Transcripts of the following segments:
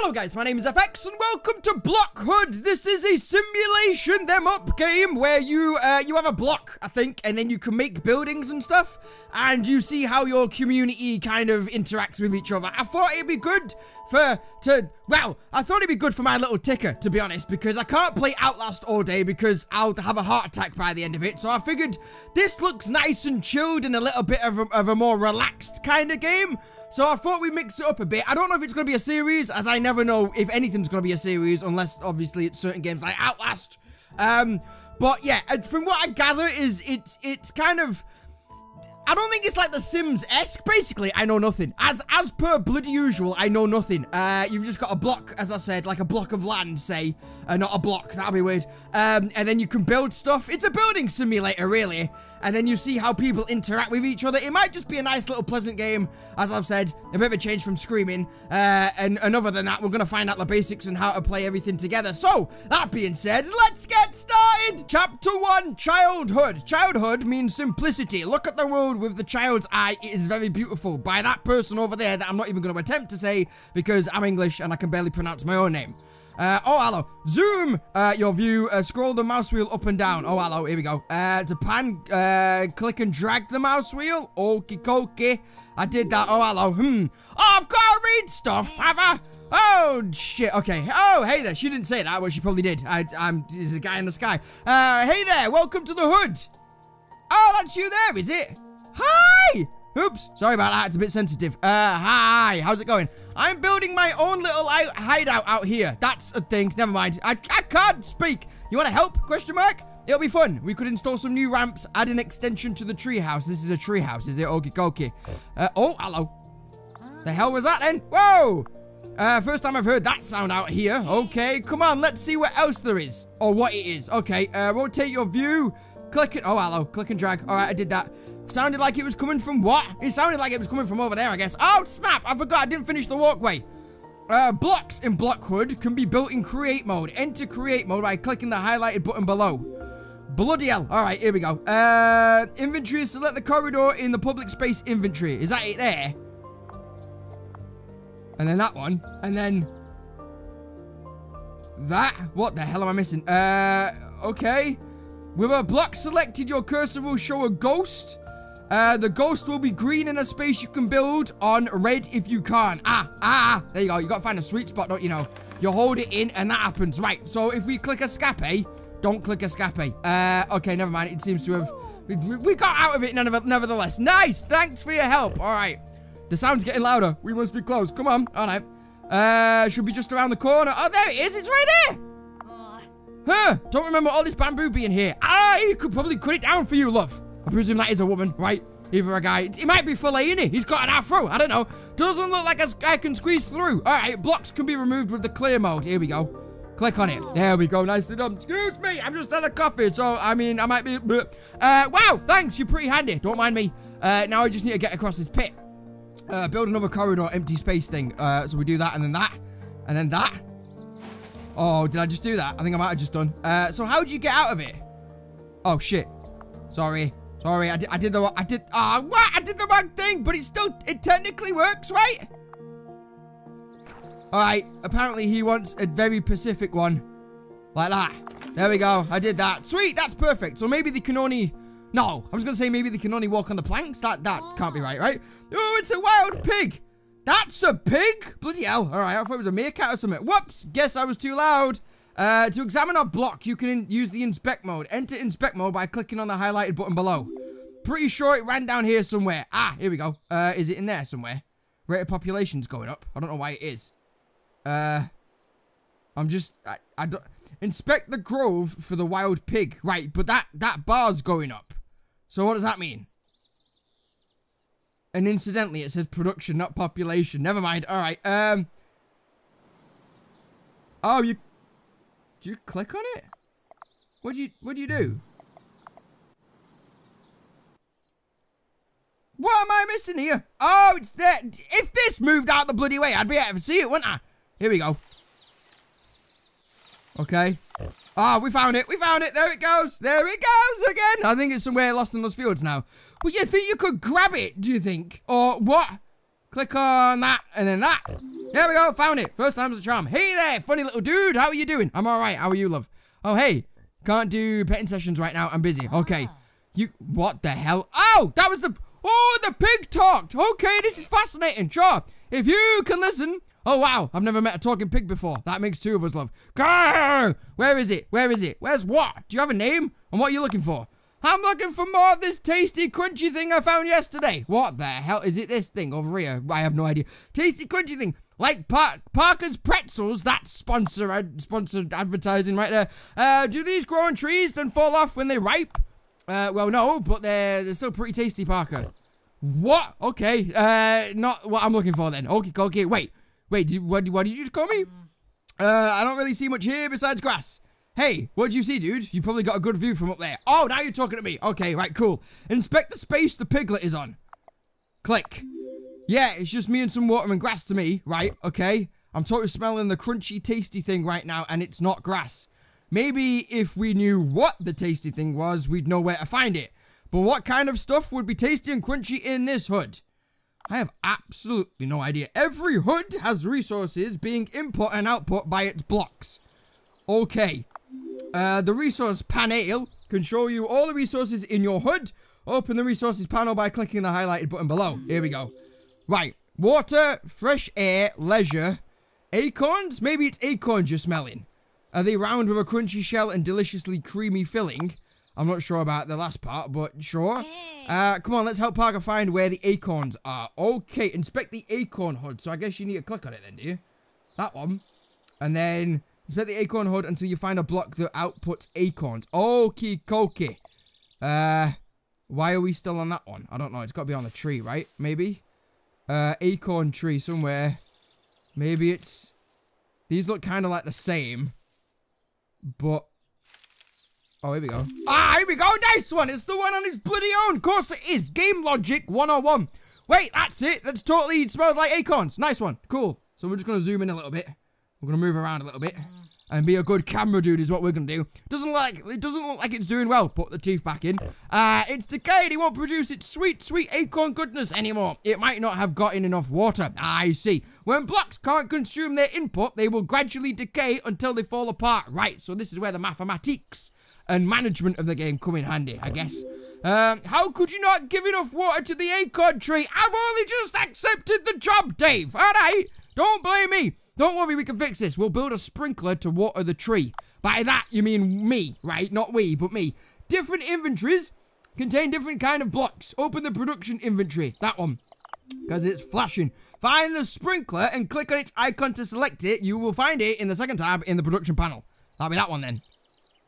Hello guys, my name is FX and welcome to Block Hood. This is a simulation them up game where you have a block, I think, and then you can make buildings and stuff, and you see how your community kind of interacts with each other. I thought it'd be good I thought it'd be good for my little ticker, to be honest, because I can't play Outlast all day because I'll have a heart attack by the end of it. So I figured this looks nice and chilled and a little bit of a more relaxed kind of game. So I thought we'd mix it up a bit. I don't know if it's going to be a series, as I never know if anything's going to be a series, unless, obviously, it's certain games like Outlast. But, yeah, from what I gather is it's kind of... I don't think it's like The Sims-esque. Basically, I know nothing. As per bloody usual, I know nothing. You've just got a block, as I said, like a block of land, say. Not a block, that'll be weird. And then you can build stuff. It's a building simulator, really. And then you see how people interact with each other. It might just be a nice little pleasant game, as I've said, a bit of a change from screaming. And other than that, we're going to find out the basics and how to play everything together. So, that being said, let's get started! Chapter 1, Childhood. Childhood means simplicity. Look at the world with the child's eye. It is very beautiful. By that person over there that I'm not even going to attempt to say, because I'm English and I can barely pronounce my own name. Oh, hello. Zoom your view. Scroll the mouse wheel up and down. Oh, hello. Here we go. To pan, click and drag the mouse wheel. Okie dokie. I did that. Oh, hello. Oh, I've got to read stuff, have I? Oh, shit. Okay. Oh, hey there. She didn't say that, but she probably did. There's a guy in the sky. Hey there. Welcome to the hood. Oh, that's you there, is it? Hi. Oops, sorry about that, it's a bit sensitive. Hi, how's it going? I'm building my own little hideout out here. That's a thing, never mind. I can't speak. You want to help? Question mark? It'll be fun. We could install some new ramps, add an extension to the treehouse. This is a treehouse, is it? Okie dokie. Oh, hello. The hell was that then? Whoa! First time I've heard that sound out here. Okay, come on, let's see what else there is. Or what it is. Okay, rotate your view. Click it. Oh, hello. Click and drag. All right, I did that. Sounded like it was coming from what? It sounded like it was coming from over there, I guess. Oh, snap! I forgot I didn't finish the walkway. Blocks in Block Hood can be built in Create Mode. Enter Create Mode by clicking the highlighted button below. Bloody hell. Alright, here we go. Inventory, select the corridor in the public space inventory. Is that it there? And then that one. And then... that? What the hell am I missing? Okay. With a block selected, your cursor will show a ghost. The ghost will be green in a space you can build on, red if you can't. There you go. You gotta find a sweet spot, don't you know? You hold it in and that happens. Right, so if we click escape, don't click escape. Okay, never mind. It seems to have... We got out of it nevertheless. Nice! Thanks for your help. Alright. The sound's getting louder. We must be close. Come on. Alright. Should be just around the corner. Oh, there it is. It's right there. Huh, don't remember all this bamboo being here. He could probably cut it down for you, love. I presume that is a woman, right? Either a guy. He might be filet, innit? He's got an afro. I don't know. Doesn't look like a guy can squeeze through. All right, blocks can be removed with the clear mode. Here we go. Click on it. There we go. Nicely done. Excuse me, I've just had a coffee, so, I mean, I might be... wow, thanks. You're pretty handy. Don't mind me. Now I just need to get across this pit. Build another corridor, empty space thing. So we do that, and then that. And then that. Oh, did I just do that? I think I might have just done. So how did you get out of it? Oh, shit. Sorry. I did the wrong thing, but it technically works, right? Alright, apparently he wants a very specific one. Like that. There we go, I did that. Sweet, that's perfect. So maybe they can only... No, I was going to say maybe they can only walk on the planks. That can't be right? Oh, it's a wild pig. That's a pig? Bloody hell. Alright, I thought it was a meerkat or something. Whoops, guess I was too loud. To examine our block, you can use the inspect mode. Enter inspect mode by clicking on the highlighted button below. Pretty sure it ran down here somewhere. Here we go. Is it in there somewhere? Rate of population's going up. I don't know why it is. I don't... Inspect the grove for the wild pig. Right, but that bar's going up. So what does that mean? And incidentally, it says production, not population. Never mind. Alright, oh, do you click on it? What do you do? What am I missing here? Oh, it's there. If this moved out the bloody way, I'd be able to see it, wouldn't I? Here we go. Okay. Oh, we found it. There it goes. There it goes again. I think it's somewhere lost in those fields now. But you think you could grab it, do you think? Or what? Click on that, and then that. There we go, found it. First time's a charm. Hey there, funny little dude. How are you doing? I'm all right. How are you, love? Oh, hey. Can't do petting sessions right now. I'm busy. Okay. What the hell? Oh, that was the pig talked. Okay, this is fascinating. Sure. If you can listen. Oh, wow. I've never met a talking pig before. That makes two of us, love. Grrr! Where is it? Where is it? Where's what? Do you have a name? And what are you looking for? I'm looking for more of this tasty, crunchy thing I found yesterday. What the hell? Is it this thing over here? I have no idea. Tasty, crunchy thing. Like Parker's Pretzels. That's sponsored advertising right there. Do these grow on trees and fall off when they ripe? Well, no, but they're still pretty tasty, Parker. What? Okay. Not what I'm looking for then. Okay. Wait, what did you just call me? I don't really see much here besides grass. Hey, what do you see, dude? You probably got a good view from up there. Oh, now you're talking to me. Okay, right, cool. Inspect the space the piglet is on. Click. Yeah, it's just me and some water and grass to me, right? Okay. I'm totally smelling the crunchy, tasty thing right now, and it's not grass. Maybe if we knew what the tasty thing was, we'd know where to find it. But what kind of stuff would be tasty and crunchy in this hood? I have absolutely no idea. Every hood has resources being input and output by its blocks. Okay. The resource panel can show you all the resources in your hood. Open the resources panel by clicking the highlighted button below. Here we go. Right. Water, fresh air, leisure, acorns? Maybe it's acorns you're smelling. Are they round with a crunchy shell and deliciously creamy filling? I'm not sure about the last part, but sure. Come on, let's help Parker find where the acorns are. Okay, inspect the acorn hood. So I guess you need to click on it then, do you? That one. And then inspect the acorn hood until you find a block that outputs acorns. Okie dokie. Why are we still on that one? I don't know. It's got to be on the tree, right? Maybe. Acorn tree somewhere. Maybe it's... These look kind of like the same. But... Oh, here we go. Ah, here we go. Nice one. It's the one on its bloody own. Of course it is. Game logic 101. Wait, that's it. That's totally smells like acorns. Nice one. Cool. So we're just going to zoom in a little bit. We're going to move around a little bit. And be a good camera dude is what we're going to do. It doesn't look like it's doing well. Put the teeth back in. It's decayed. It won't produce its sweet, sweet acorn goodness anymore. It might not have gotten enough water. I see. When blocks can't consume their input, they will gradually decay until they fall apart. Right, so this is where the mathematics and management of the game come in handy, I guess. How could you not give enough water to the acorn tree? I've only just accepted the job, Dave. All right? Don't blame me. Don't worry, we can fix this. We'll build a sprinkler to water the tree. By that, you mean me, right? Not we, but me. Different inventories contain different kind of blocks. Open the production inventory. That one. Because it's flashing. Find the sprinkler and click on its icon to select it. You will find it in the second tab in the production panel. That'll be that one then.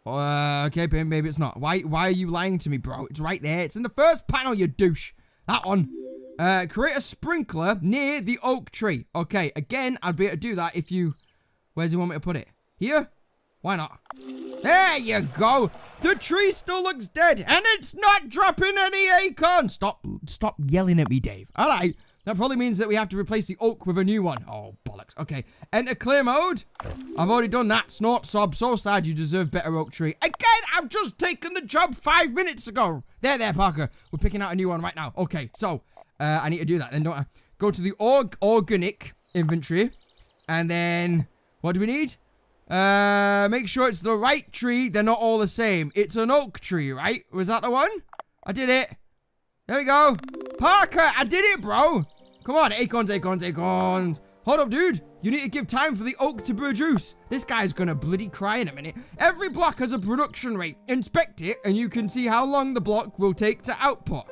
Okay, maybe it's not. Why are you lying to me, bro? It's right there. It's in the first panel, you douche. That one. Create a sprinkler near the oak tree. Okay, again, I'd be able to do that if you... Where's he want me to put it? Here? Why not? There you go. The tree still looks dead, and it's not dropping any acorns. Stop yelling at me, Dave. All right. That probably means that we have to replace the oak with a new one. Oh, bollocks. Okay. Enter clear mode. I've already done that. Snort, sob. So sad. You deserve better, oak tree. Again, I've just taken the job 5 minutes ago. There, Parker. We're picking out a new one right now. Okay, so... I need to do that then, don't I? Go to the organic inventory. And then, what do we need? Make sure it's the right tree. They're not all the same. It's an oak tree, right? Was that the one? I did it. There we go. Parker, I did it, bro. Come on, acorns. Hold up, dude. You need to give time for the oak to produce. This guy's gonna bloody cry in a minute. Every block has a production rate. Inspect it, and you can see how long the block will take to output.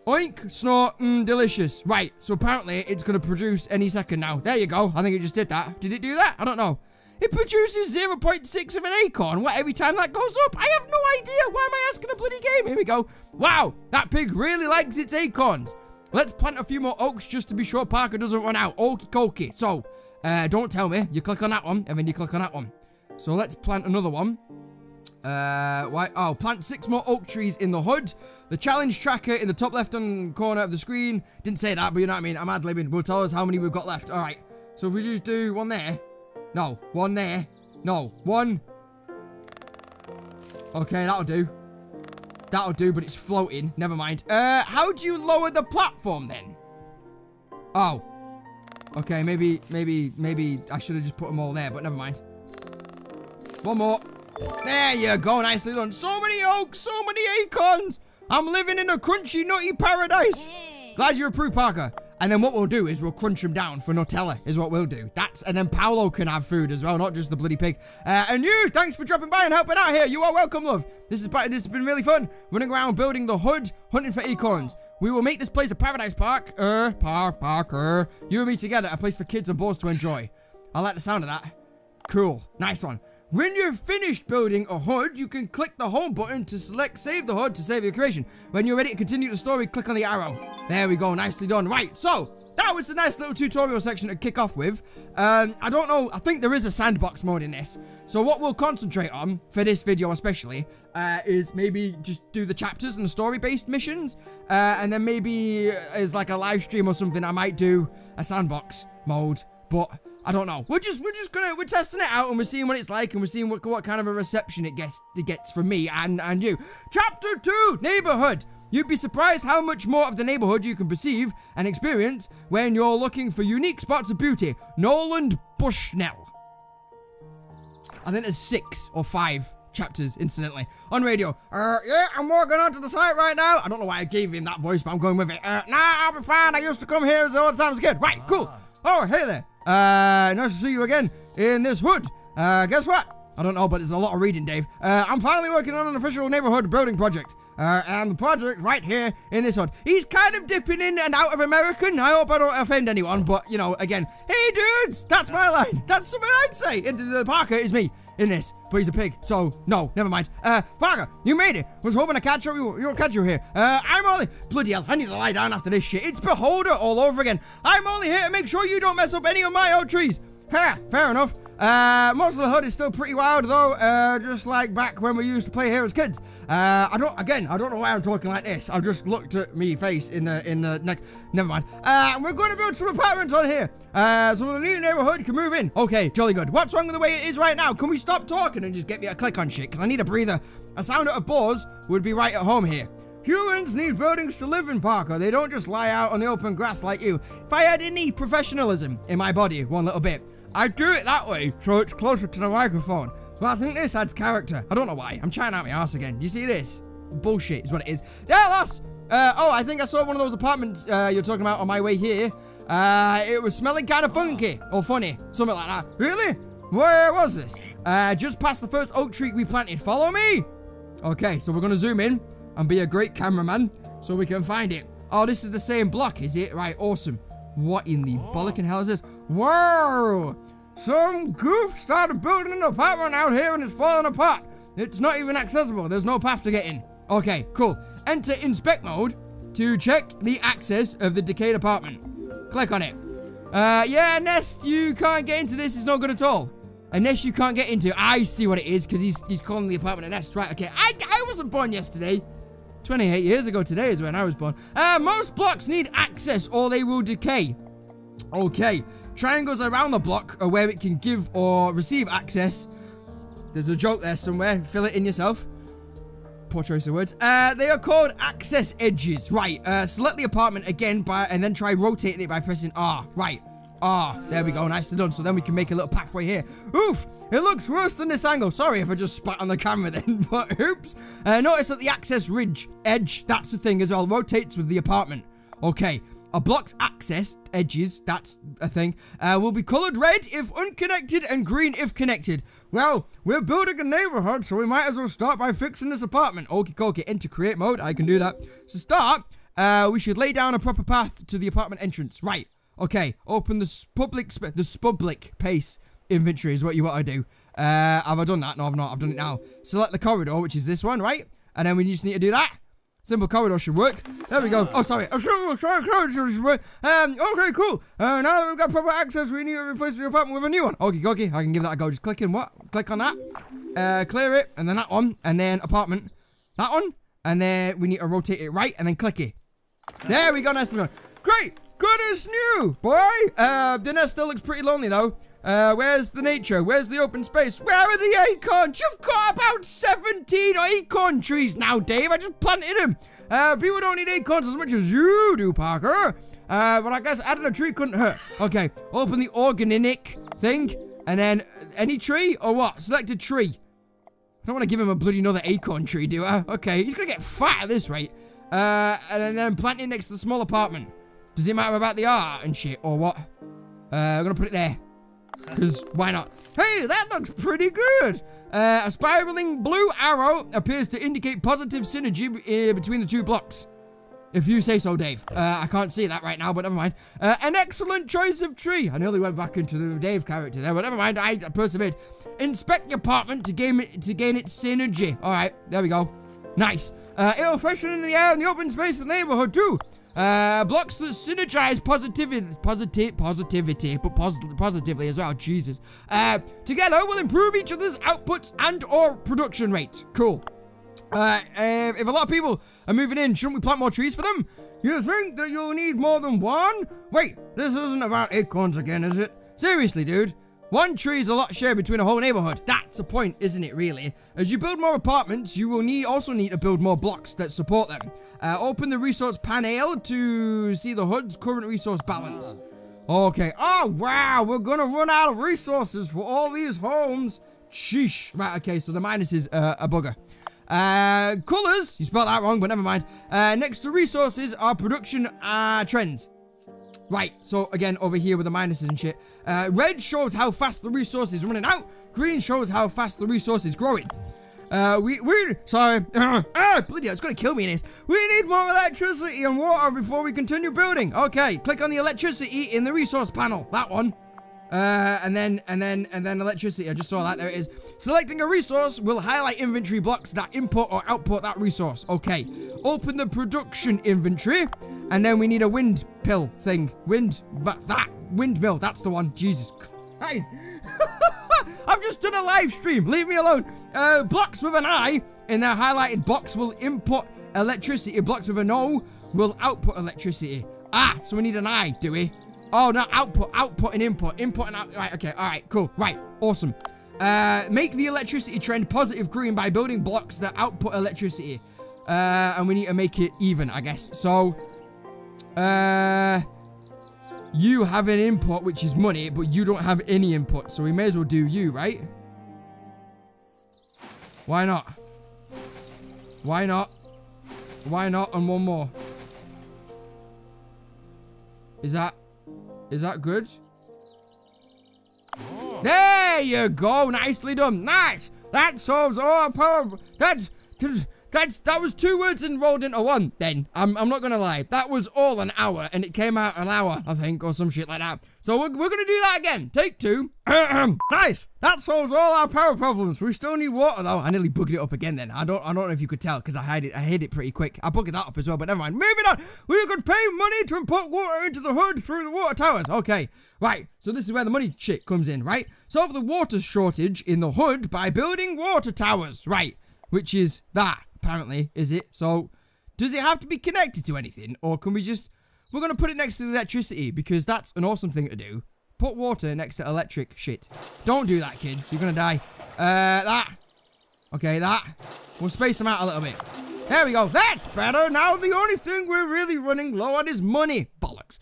Oink, snort, delicious. Right, so apparently it's going to produce any second now. There you go. I think it just did that. Did it do that? I don't know. It produces 0.6 of an acorn. What, every time that goes up? I have no idea. Why am I asking a bloody game? Here we go. Wow, that pig really likes its acorns. Let's plant a few more oaks just to be sure Parker doesn't run out. Okie dokie. So, don't tell me. You click on that one, and then you click on that one. So let's plant another one. Plant 6 more oak trees in the hood. The challenge tracker in the top left-hand corner of the screen. Didn't say that, but you know what I mean. I'm ad-libbing. Will tell us how many we've got left. All right. So if we just do one there. No. One there. No. One. Okay, that'll do. That'll do, but it's floating. Never mind. How do you lower the platform then? Oh. Okay, maybe I should have just put them all there, but never mind. One more. There you go, nicely done. So many oaks, so many acorns. I'm living in a crunchy, nutty paradise. Glad you approved, Parker. And then what we'll do is we'll crunch them down for Nutella, is what we'll do. And then Paolo can have food as well, not just the bloody pig. And you, thanks for dropping by and helping out here. You are welcome, love. This has been really fun. Running around building the hood, hunting for acorns. We will make this place a paradise park. Parker. You and me together, a place for kids and boys to enjoy. I like the sound of that. Cool. Nice one. When you're finished building a hood, you can click the home button to select save the hood to save your creation. When you're ready to continue the story, click on the arrow. There we go, nicely done. Right, so that was the nice little tutorial section to kick off with. I don't know, I think there is a sandbox mode in this. So what we'll concentrate on, for this video especially, is maybe just do the chapters and the story-based missions. And then maybe as like a live stream or something, I might do a sandbox mode, but I don't know. We're testing it out and we're seeing what it's like and we're seeing what kind of a reception it gets from me and you. Chapter 2, Neighborhood. You'd be surprised how much more of the neighborhood you can perceive and experience when you're looking for unique spots of beauty. Noland Bushnell. I think there's 6 or 5 chapters, incidentally, on radio. Yeah, I'm walking onto the site right now. I don't know why I gave him that voice, but I'm going with it. Nah, I'll be fine. I used to come here all the time as a kid. Right, cool. Oh, hey there. Nice to see you again in this hood. Guess what? I don't know, but there's a lot of reading, Dave. I'm finally working on an official neighborhood building project. And the project right here in this hood. He's kind of dipping in and out of American. I hope I don't offend anyone, but, you know, again, hey, dudes, that's my line. That's something I'd say. Parker is me in this, but he's a pig, so no, never mind. Parker, you made it. Was hoping to catch you here. I'm only, bloody hell, I need to lie down after this shit. It's Beholder all over again. I'm only here to make sure you don't mess up any of my old trees. Ha, fair enough. Most of the hood is still pretty wild though, just like back when we used to play here as kids. I don't know why I'm talking like this. I've just looked at me face in the neck. Never mind. We're going to build some apartments on here. So the new neighborhood can move in. Okay, jolly good. What's wrong with the way it is right now? Can we stop talking and just get me a click on shit? Because I need a breather. A sound of boars would be right at home here. Humans need buildings to live in, Parker. They don't just lie out on the open grass like you. If I had any professionalism in my body, one little bit, I'd do it that way, so it's closer to the microphone. But I think this adds character. I don't know why. I'm trying out my ass again. Do you see this? Bullshit is what it is. Yeah, lass. I think I saw one of those apartments you're talking about on my way here. It was smelling kind of funky or funny. Something like that. Really? Where was this? Just past the first oak tree we planted. Follow me. Okay, so we're going to zoom in and be a great cameraman so we can find it. Oh, this is the same block, is it? Right, awesome. What in the bollocking hell is this? Whoa! Some goof started building an apartment out here and it's falling apart. It's not even accessible. There's no path to get in. Okay, cool. Enter inspect mode to check the access of the decayed apartment. Click on it. Yeah, Nest, you can't get into this. It's not good at all. A nest you can't get into. I see what it is because he's calling the apartment a nest. Right, okay. I wasn't born yesterday. 28 years ago today is when I was born. Most blocks need access or they will decay. Okay. Triangles around the block are where it can give or receive access. There's a joke there somewhere. Fill it in yourself. Poor choice of words. They are called access edges. Right. Select the apartment again and then try rotating it by pressing R. Right. R. There we go. Nicely done. So then we can make a little pathway here. Oof. It looks worse than this angle. Sorry if I just spat on the camera then, but oops. Notice that the access edge, that's the thing as well, rotates with the apartment. Okay. A block's access edges, that's a thing, will be colored red if unconnected and green if connected. Well, we're building a neighborhood, so we might as well start by fixing this apartment. Okie dokie, enter create mode, I can do that. To start, we should lay down a proper path to the apartment entrance. Right, okay, open the public pace inventory is what you want to do. Have I done that? No, I've not, I've done it now. Select the corridor, which is this one, right? And then we just need to do that. Simple corridor should work. There we go. Oh, sorry. Corridor should work. Okay, cool. Now that we've got proper access, we need to replace the apartment with a new one. Okay, I can give that a go. Just click in what? Click on that. Clear it, and then that one, and then apartment. That one, and then we need to rotate it right, and then click it. There we go. Nice one. Great. Good as new, boy. The nest still looks pretty lonely, though. Where's the nature? Where's the open space? Where are the acorns? You've got about 17 acorn trees now, Dave. I just planted them. People don't need acorns as much as you do, Parker. But I guess adding a tree couldn't hurt. Okay, open the organic thing, and then any tree or what? Select a tree. I don't want to give him a bloody another acorn tree, do I? Okay, he's gonna get fat at this rate. And then plant it next to the small apartment. Does it matter about the art and shit, or what? I'm gonna put it there. Because why not? Hey, that looks pretty good. A spiraling blue arrow appears to indicate positive synergy between the two blocks. If you say so, Dave. I can't see that right now, but never mind. An excellent choice of tree. I nearly went back into the Dave character there, but never mind. I persevered. Inspect the apartment to gain its synergy. All right, there we go. Nice. It'll freshen in the air in the open space of the neighborhood too. Blocks that synergize positivity, but positively as well. Jesus. Together will improve each other's outputs and or production rate. Cool. If a lot of people are moving in, shouldn't we plant more trees for them? You think that you'll need more than one? Wait, this isn't about acorns again, is it? Seriously, dude. One tree is a lot shared between a whole neighborhood. That's the point, isn't it, really? As you build more apartments, you will also need to build more blocks that support them. Open the resource panel to see the HUD's current resource balance. Okay. Oh, wow. We're going to run out of resources for all these homes. Sheesh. Right, okay. So the minus is a bugger. Colors. You spelled that wrong, but never mind. Next to resources are production trends. Right, so again, over here with the minuses and shit. Red shows how fast the resource is running out. Green shows how fast the resource is growing. Sorry. Bloody hell, it's gonna kill me in this. We need more electricity and water before we continue building. Okay, click on the electricity in the resource panel. That one. And then electricity. I just saw that. There it is. Selecting a resource will highlight inventory blocks that input or output that resource. Okay. Open the production inventory. And then we need a wind pill thing. Windmill. That's the one. Jesus Christ. I've just done a live stream. Leave me alone. Blocks with an I in their highlighted box will input electricity. Blocks with an O will output electricity. So we need an I, do we? Oh, no, output and input and out. Right, okay, all right, cool. Right, awesome. Make the electricity trend positive green by building blocks that output electricity. And we need to make it even, I guess. So, you have an input, which is money, but you don't have any input. So we may as well do you, right? Why not? Why not? Why not? And one more. Is that good? There you go. Nicely done. Nice. That solves all our problem. That was 2 words and rolled into one then. I'm not gonna lie. That was all an hour and it came out an hour, I think, or some shit like that. So we're gonna do that again. Take 2. Nice. That solves all our power problems. We still need water though. I nearly bugged it up again then. I don't know if you could tell because I hid it pretty quick. I bugged that up as well, but never mind. Moving on. We could pay money to import water into the HUD through the water towers. Okay. Right. So this is where the money shit comes in, right? Solve the water shortage in the HUD by building water towers. Right. Which is that. Apparently, is it? So, does it have to be connected to anything? Or can we just... We're going to put it next to the electricity because that's an awesome thing to do. Put water next to electric shit. Don't do that, kids. You're going to die. That. Okay, that. We'll space them out a little bit. There we go. That's better. Now the only thing we're really running low on is money. Bollocks.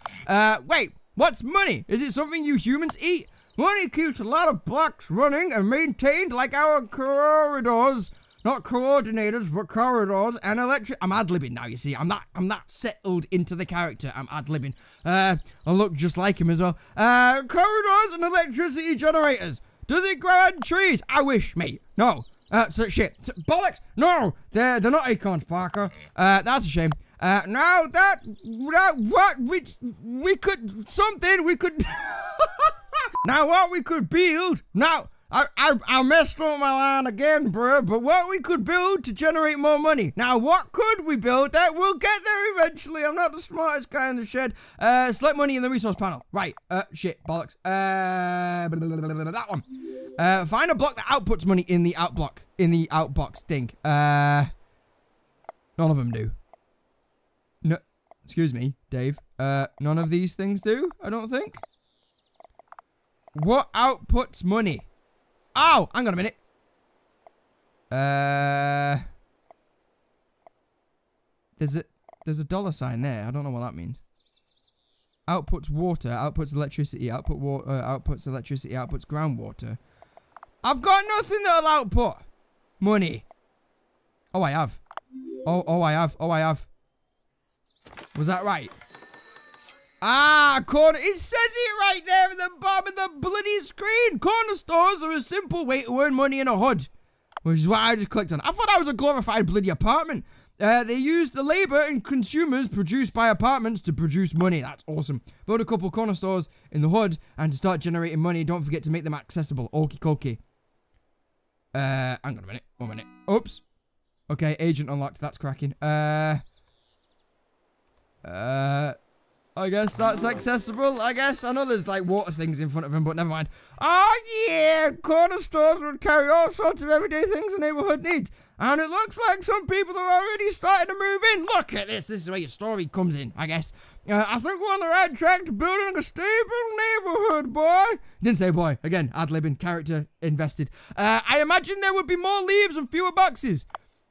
Wait. What's money? Is it something you humans eat? Money keeps a lot of blocks running and maintained like our corridors. Not coordinators, but corridors and electric. I'm ad-libbing now, you see. I'm not settled into the character. I'm ad-libbing. I look just like him as well. Corridors and electricity generators. Does it grow on trees? I wish, mate. No. Shit. Bollocks. No. They're not acorns, Parker. That's a shame. Now now what we could build. Now, I messed up my line again, bro, but what we could build to generate more money. Now, what could we build? That we'll get there eventually. I'm not the smartest guy in the shed. Select money in the resource panel. Right. Shit. Bollocks. That one. Find a block that outputs money in the outbox thing. None of them do. No. Excuse me, Dave. None of these things do, I don't think. What outputs money? Oh, hang on a minute. There's a dollar sign there. I don't know what that means. outputs water, outputs electricity, outputs electricity, outputs groundwater. I've got nothing that'll output money. Oh, I have. Oh, I have. Was that right? Ah, it says it right there at the bottom of the bloody screen. Corner stores are a simple way to earn money in a hood, which is what I just clicked on. I thought that was a glorified bloody apartment. They use the labor and consumers produced by apartments to produce money. That's awesome. Build a couple corner stores in the hood and to start generating money, don't forget to make them accessible. Okie dokie. Hang on a minute. 1 minute. Oops. Okay, agent unlocked. That's cracking. I guess that's accessible, I guess. I know there's like water things in front of him, but never mind. Oh yeah, corner stores would carry all sorts of everyday things a neighborhood needs. And it looks like some people are already starting to move in. Look at this. This is where your story comes in, I guess. I think we're on the right track to building a stable neighborhood, boy. Didn't say boy. Again, ad-libbing, character invested. I imagine there would be more leaves and fewer boxes.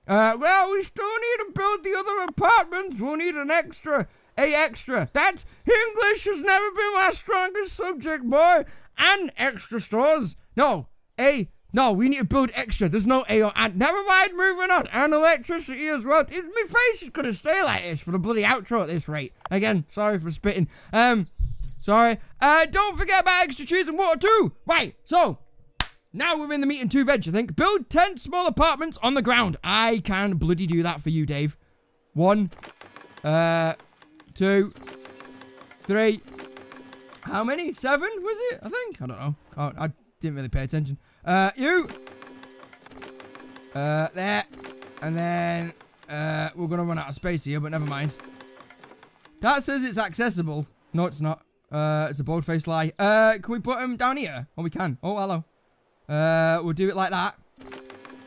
Well, we still need to build the other apartments. We'll need an extra. That English has never been my strongest subject, boy. And extra stores. No, we need to build extra. There's no A or and. Never mind, moving on. And electricity as well. My face is gonna stay like this for the bloody outro at this rate. Again, sorry for spitting. Sorry. Don't forget about extra trees and water too. Right, so now we're in the meat and 2 veg, I think. Build 10 small apartments on the ground. I can bloody do that for you, Dave. 1, 2, 3. How many? 7 was it? I think. I don't know. I didn't really pay attention. You. There. And then, we're gonna run out of space here, but never mind. That says it's accessible. No, it's not. It's a bold-faced lie. Can we put them down here? Oh, we can. Oh, hello. We'll do it like that.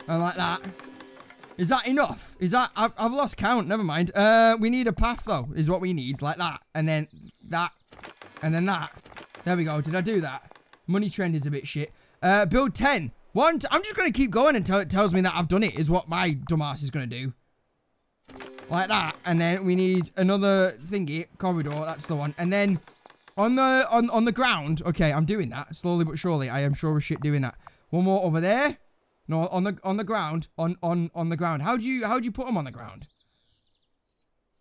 And like that. Is that enough? Is that... I've lost count. Never mind. We need a path, though, is what we need. Like that. And then that. And then that. There we go. Did I do that? Money trend is a bit shit. Build 10. I'm just going to keep going until it tells me that I've done it, is what my dumbass is going to do. Like that. And then we need another thingy. Corridor. That's the one. And then on the ground. Okay, I'm doing that. Slowly but surely. I am sure as shit doing that. One more over there. No, on the ground. On the ground. How do you put them on the ground?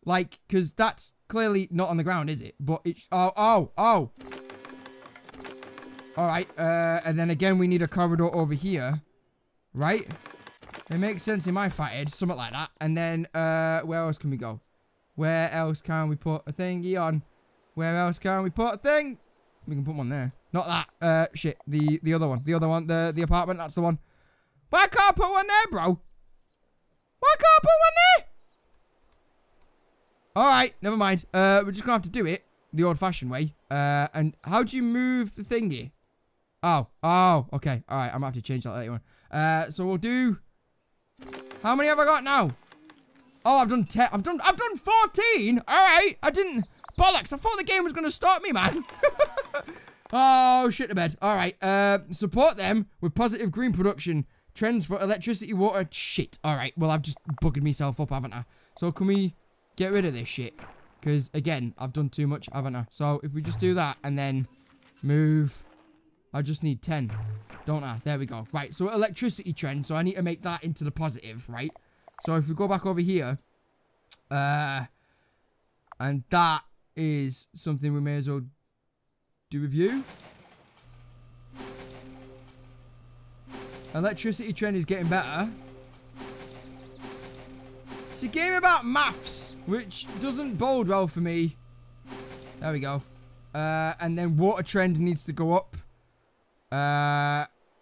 Like, because that's clearly not on the ground, is it? But it's... Oh. Alright, and then again, we need a corridor over here. Right? It makes sense in my fat head. Something like that. And then, where else can we go? Where else can we put a thingy on? Where else can we put a thing? We can put one there. Not that. Shit. The other one. The other one. The apartment. That's the one. Why can't I put one there, bro? Why can't I put one there? Alright, never mind. We're just gonna have to do it the old-fashioned way. And how do you move the thingy? Oh, okay. Alright, I'm gonna have to change that later on. So we'll do... How many have I got now? Oh, I've done 10. I've done 14. Alright, I didn't... Bollocks, I thought the game was gonna stop me, man. Oh, shit the bed. Alright, support them with positive green production. Trends for electricity, water, shit. Alright, well, I've just bugged myself up, haven't I? So can we get rid of this shit? Because, again, I've done too much, haven't I? So if we just do that and then move... I just need 10, don't I? There we go. Right, so electricity trend, so I need to make that into the positive, right? So if we go back over here... and that is something we may as well do with you. Electricity trend is getting better. It's a game about maths, which doesn't bode well for me. There we go. And then water trend needs to go up.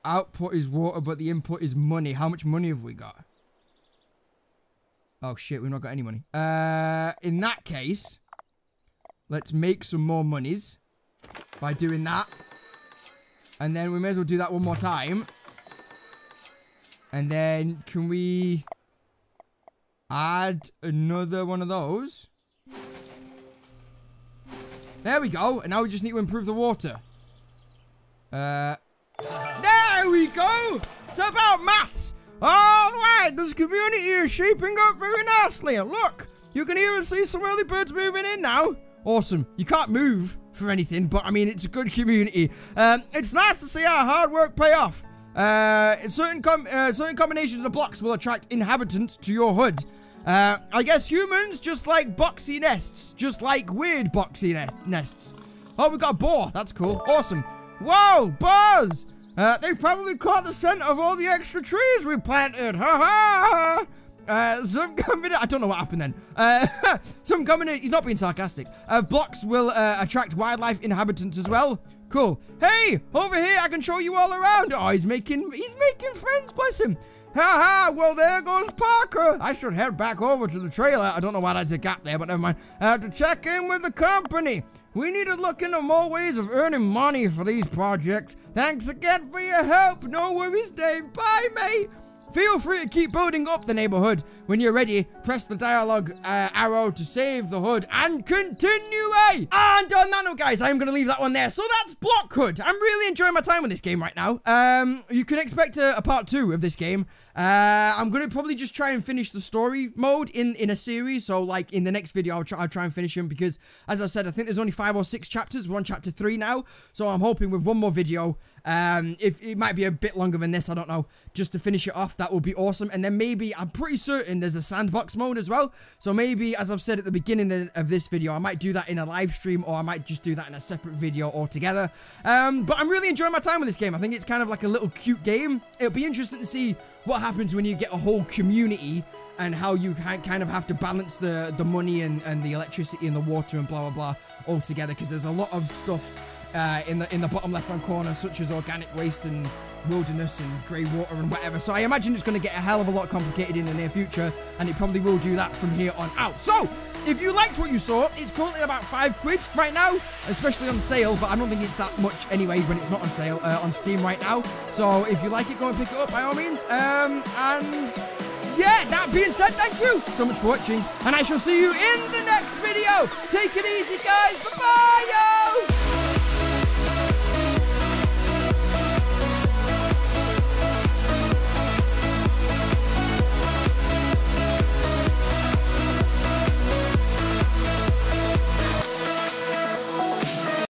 Output is water, but the input is money. How much money have we got? Oh shit, we've not got any money. In that case, let's make some more monies by doing that. And then we may as well do that one more time. And then, can we add another one of those? There we go. And now we just need to improve the water. There we go. It's about maths. All right, this community is shaping up very nicely. And look, you can even see some early birds moving in now. Awesome. You can't move for anything, but I mean, it's a good community. It's nice to see our hard work pay off. Certain combinations of blocks will attract inhabitants to your hood. I guess humans just like boxy nests, just like weird boxy nests. Oh, we got a boar. That's cool. Awesome. Whoa, boars! They probably caught the scent of all the extra trees we planted. Ha ha! I don't know what happened then. He's not being sarcastic. Blocks will attract wildlife inhabitants as well. Cool. Hey, over here, I can show you all around. Oh, he's making friends, bless him. Ha ha, well, there goes Parker. I should head back over to the trailer. I don't know why there's a gap there, but never mind. To check in with the company. We need to look into more ways of earning money for these projects. Thanks again for your help. No worries, Dave. Bye, mate. Feel free to keep building up the neighborhood. When you're ready, press the dialogue arrow to save the hood and continue. And on that note, guys, I'm going to leave that one there. So that's Block Hood. I'm really enjoying my time with this game right now. You can expect a part 2 of this game. I'm going to probably just try and finish the story mode in a series. So, like, in the next video, I'll try and finish him because, as I've said, I think there's only 5 or 6 chapters. We're on chapter 3 now. So I'm hoping with one more video, if it might be a bit longer than this, I don't know, just to finish it off, that would be awesome. And then maybe, I'm pretty certain there's a sandbox mode as well. So maybe, as I've said at the beginning of this video, I might do that in a live stream or I might just do that in a separate video altogether. But I'm really enjoying my time with this game. I think it's kind of like a little cute game. It'll be interesting to see what happens when you get a whole community and how you kind of have to balance the money and the electricity and the water and blah, blah, blah all together, because there's a lot of stuff in the bottom left-hand corner, such as organic waste and wilderness and grey water and whatever. So I imagine it's going to get a hell of a lot complicated in the near future, and it probably will do that from here on out. So if you liked what you saw, it's currently about £5 right now, especially on sale, but I don't think it's that much anyway when it's not on sale on Steam right now. So if you like it, go and pick it up by all means. And yeah, that being said, thank you so much for watching, and I shall see you in the next video. Take it easy, guys. Bye-bye.